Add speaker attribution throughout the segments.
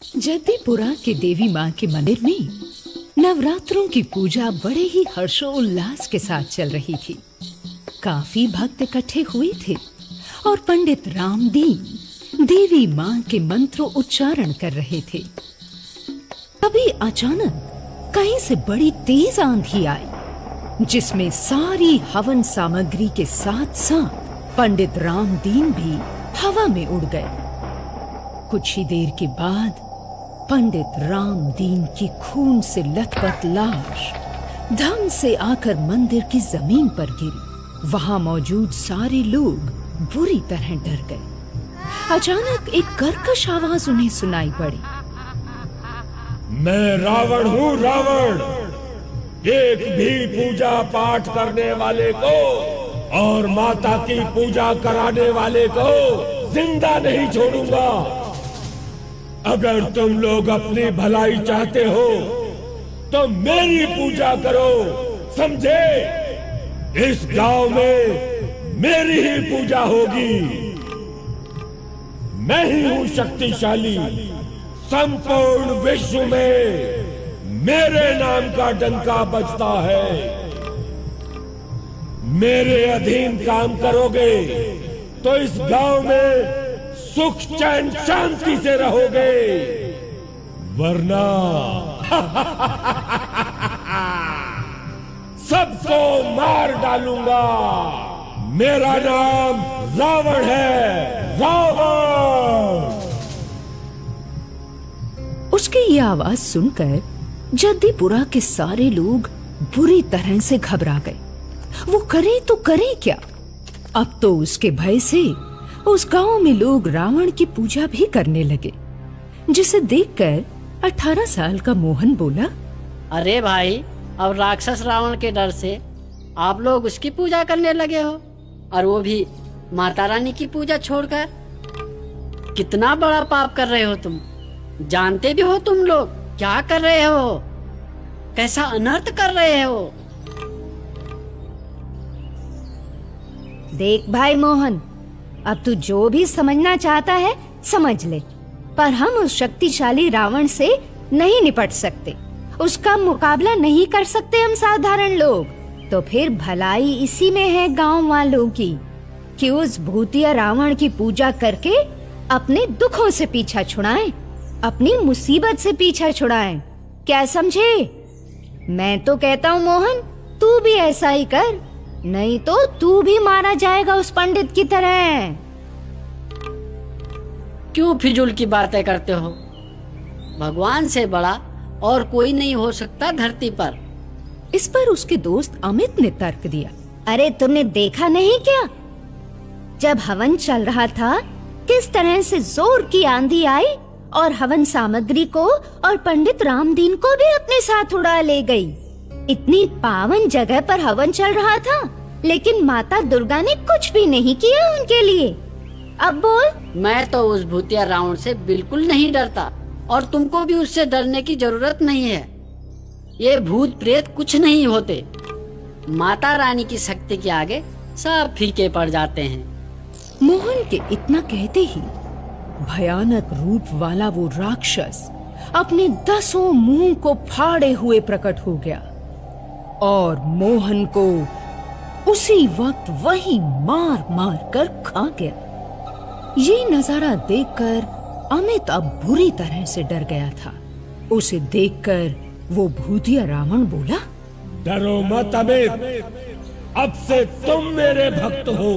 Speaker 1: जयपुरा के देवी माँ के मंदिर में नवरात्रों की पूजा बड़े ही हर्षोल्लास के साथ चल रही थी। काफी भक्त इकट्ठे हुए थे और पंडित रामदीन देवी माँ के मंत्रों उच्चारण कर रहे थे। तभी अचानक कहीं से बड़ी तेज आंधी आई, जिसमें सारी हवन सामग्री के साथ साथ पंडित रामदीन भी हवा में उड़ गए। कुछ ही देर के बाद पंडित रामदीन की खून से लथपथ लाश धम से आकर मंदिर की जमीन पर गिरी। वहां मौजूद सारे लोग बुरी तरह डर गए। अचानक एक कर्कश आवाज उन्हें सुनाई पड़ी।
Speaker 2: मैं रावण हूँ, रावण। एक भी पूजा पाठ करने वाले को और माता की पूजा कराने वाले को जिंदा नहीं छोड़ूंगा। अगर तुम लोग अपनी भलाई चाहते हो तो मेरी पूजा करो, समझे? इस गांव में मेरी ही पूजा होगी। मैं ही हूं शक्तिशाली। संपूर्ण विश्व में मेरे नाम का डंका बजता है। मेरे अधीन काम करोगे तो इस गांव में सुख चैन शांति से रहोगे, वरना सबको मार डालूंगा। मेरा नाम रावण है, रावण।
Speaker 1: उसकी ये आवाज सुनकर जद्दीपुरा के सारे लोग बुरी तरह से घबरा गए। वो करे तो करे क्या? अब तो उसके भय से उस गांव में लोग रावण की पूजा भी करने लगे, जिसे देखकर 18 साल का मोहन बोला,
Speaker 3: अरे भाई, अब राक्षस रावण के डर से आप लोग उसकी पूजा करने लगे हो, और वो भी माता रानी की पूजा छोड़कर। कितना बड़ा पाप कर रहे हो तुम। जानते भी हो तुम लोग क्या कर रहे हो, कैसा अनर्थ कर रहे हो।
Speaker 4: देख भाई मोहन, अब तू जो भी समझना चाहता है समझ ले, पर हम उस शक्तिशाली रावण से नहीं निपट सकते। उसका मुकाबला नहीं कर सकते हम साधारण लोग। तो फिर भलाई इसी में है गांव वालों की कि उस भूतिया रावण की पूजा करके अपने दुखों से पीछा छुड़ाएं, अपनी मुसीबत से पीछा छुड़ाएं। क्या समझे? मैं तो कहता हूँ मोहन, तू भी ऐसा ही कर, नहीं तो तू भी मारा जाएगा उस पंडित की तरह।
Speaker 3: क्यों फिजूल की बातें करते हो? भगवान से बड़ा और कोई नहीं हो सकता धरती पर।
Speaker 1: इस पर उसके दोस्त अमित ने तर्क दिया।
Speaker 4: अरे तुमने देखा नहीं क्या, जब हवन चल रहा था किस तरह से जोर की आंधी आई और हवन सामग्री को और पंडित रामदीन को भी अपने साथ उड़ा ले गई। इतनी पावन जगह पर हवन चल रहा था, लेकिन माता दुर्गा ने कुछ भी नहीं किया उनके लिए। अब बोल।
Speaker 3: मैं तो उस भूतिया रावण से बिल्कुल नहीं डरता, और तुमको भी उससे डरने की जरूरत नहीं है। ये भूत प्रेत कुछ नहीं होते। माता रानी की शक्ति के आगे सब फीके पड़ जाते हैं।
Speaker 1: मोहन के इतना कहते ही भयानक रूप वाला वो राक्षस अपने 10 मुंह को फाड़े हुए प्रकट हो गया और मोहन को उसी वक्त वही मार मार कर खा गया। ये नजारा देखकर अमित अब बुरी तरह से डर गया था। उसे देखकर वो भूतिया रावण बोला,
Speaker 2: डरो मत अमित, अब से तुम मेरे भक्त हो,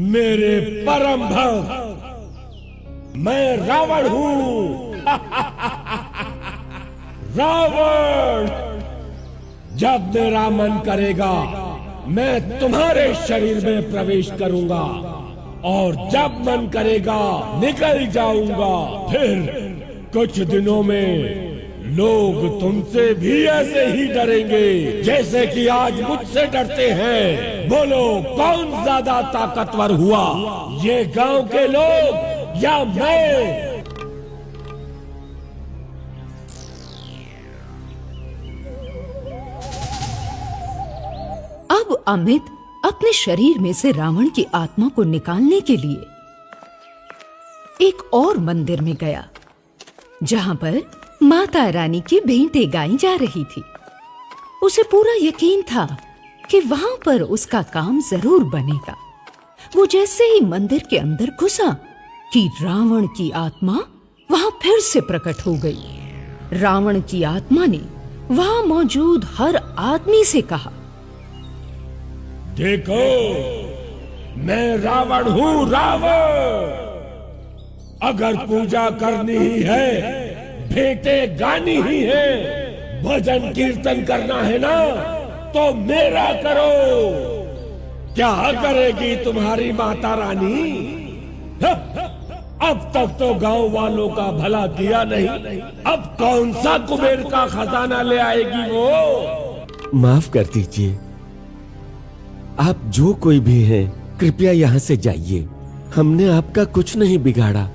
Speaker 2: मेरे परम भक्त। मैं रावण हूँ। रावण, जब मेरा मन करेगा मैं तुम्हारे शरीर में प्रवेश करूंगा, और जब मन करेगा निकल जाऊंगा। फिर कुछ दिनों में लोग तुमसे भी ऐसे ही डरेंगे जैसे कि आज मुझसे डरते हैं। बोलो, कौन ज्यादा ताकतवर हुआ, ये गांव के लोग या मैं?
Speaker 1: अब अमित अपने शरीर में से रावण की आत्मा को निकालने के लिए एक और मंदिर में गया जहां पर माता रानी की भेंटें गाई जा रही थी। उसे पूरा यकीन था कि वहां पर उसका काम जरूर बनेगा। वो जैसे ही मंदिर के अंदर घुसा कि रावण की आत्मा वहां फिर से प्रकट हो गई। रावण की आत्मा ने वहां मौजूद हर आदमी से कहा,
Speaker 2: देखो, मैं रावण हूं, रावण। अगर पूजा करनी ही है, भेंटें गानी ही है, भजन कीर्तन करना है ना, तो मेरा करो। क्या करेगी तुम्हारी माता रानी? अब तक तो गांव वालों का भला किया नहीं, अब कौन सा कुबेर का खजाना ले आएगी वो?
Speaker 5: माफ कर दीजिए, आप जो कोई भी हैं, कृपया यहाँ से जाइए। हमने आपका कुछ नहीं बिगाड़ा।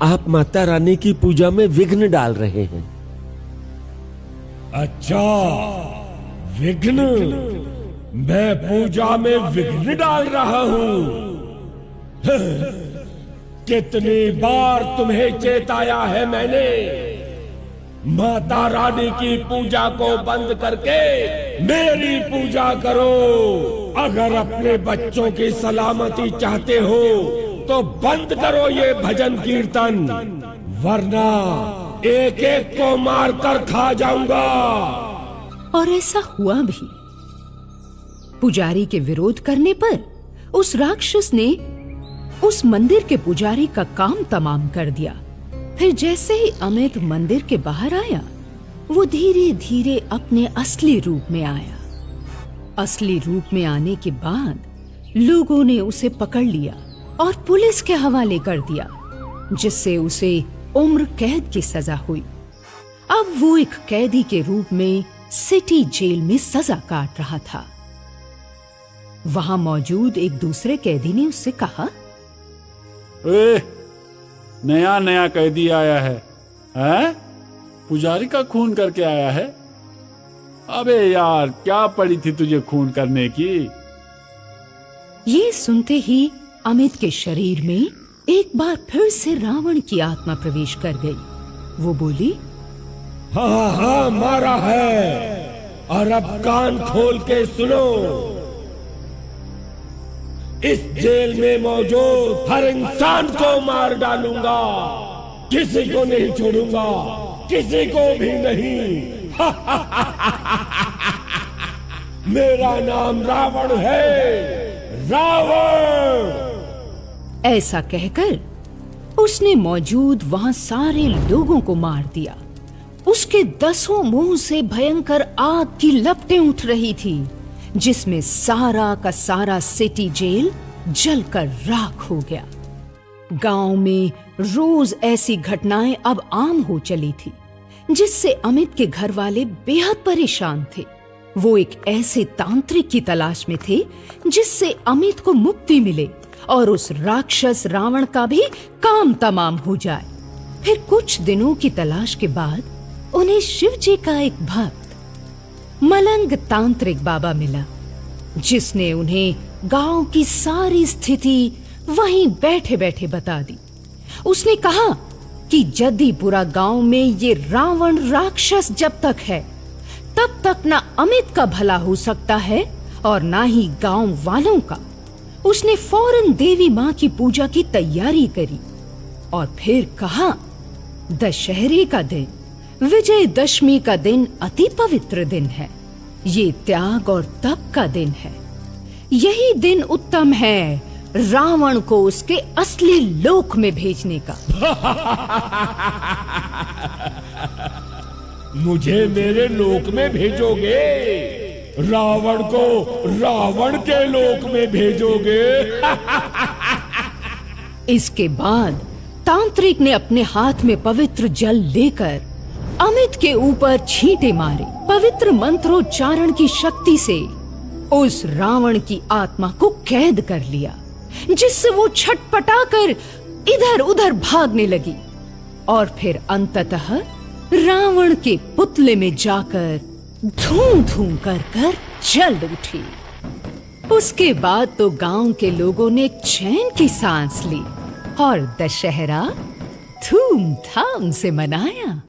Speaker 5: आप माता रानी की पूजा में विघ्न डाल रहे हैं।
Speaker 2: अच्छा, विघ्न? मैं पूजा में विघ्न डाल रहा हूँ? कितनी बार तुम्हें चेताया है मैंने, माता रानी की पूजा को बंद करके मेरी पूजा करो। अगर अपने बच्चों की सलामती चाहते हो तो बंद करो ये भजन कीर्तन, वरना एक एक को मारकर खा जाऊंगा।
Speaker 1: और ऐसा हुआ भी। पुजारी के विरोध करने पर उस राक्षस ने उस मंदिर के पुजारी का काम तमाम कर दिया। फिर जैसे ही अमित मंदिर के बाहर आया, वो धीरे धीरे अपने असली रूप में आया। असली रूप में आने के बाद लोगों ने उसे पकड़ लिया और पुलिस के हवाले कर दिया, जिससे उसे उम्र कैद की सजा हुई। अब वो एक कैदी के रूप में सिटी जेल में सजा काट रहा था। वहां मौजूद एक दूसरे कैदी ने उससे कहा,
Speaker 6: नया नया कैदी आया है, हैं? पुजारी का खून करके आया है? अबे यार, क्या पड़ी थी तुझे खून करने की?
Speaker 1: ये सुनते ही अमित के शरीर में एक बार फिर से रावण की आत्मा प्रवेश कर गई। वो बोली,
Speaker 2: हाँ हाँ, मारा है, और अब कान खोल के सुनो। इस जेल में मौजूद हर इंसान को मार डालूंगा, किसी को नहीं छोड़ूंगा, किसी को भी नहीं। मेरा नाम रावण है, रावण।
Speaker 1: ऐसा कहकर उसने मौजूद वहां सारे लोगों को मार दिया। उसके 10 मुंह से भयंकर आग की लपटें उठ रही थी, जिसमें सारा का सारा सिटी जेल जलकर राख हो गया। गांव में रोज ऐसी घटनाएं अब आम हो चली थी, जिससे अमित के घर वाले बेहद परेशान थे। वो एक ऐसे तांत्रिक की तलाश में थे जिससे अमित को मुक्ति मिले और उस राक्षस रावण का भी काम तमाम हो जाए। फिर कुछ दिनों की तलाश के बाद उन्हें शिव जी का एक भक्त मलंग तांत्रिक बाबा मिला, जिसने उन्हें गांव की सारी स्थिति वहीं बैठे बैठे बता दी। उसने कहा कि जद्दीपुरा गांव में ये रावण राक्षस जब तक है, तब तक ना अमित का भला हो सकता है और ना ही गांव वालों का। उसने फौरन देवी मां की पूजा की तैयारी करी और फिर कहा, दशहरे का दिन, विजयदशमी का दिन अति पवित्र दिन है। ये त्याग और तप का दिन है। यही दिन उत्तम है रावण को उसके असली लोक में भेजने का।
Speaker 2: मुझे मेरे लोक में भेजोगे? रावण को रावण के लोक में भेजोगे?
Speaker 1: इसके बाद तांत्रिक ने अपने हाथ में पवित्र जल लेकर अमित के ऊपर छींटे मारे। पवित्र मंत्रोच्चारण की शक्ति से उस रावण की आत्मा को कैद कर लिया, जिससे वो छटपटाकर इधर उधर भागने लगी और फिर अंततः रावण के पुतले में जाकर धूम धूम कर जल उठी। उसके बाद तो गांव के लोगों ने चैन की सांस ली और दशहरा धूमधाम से मनाया।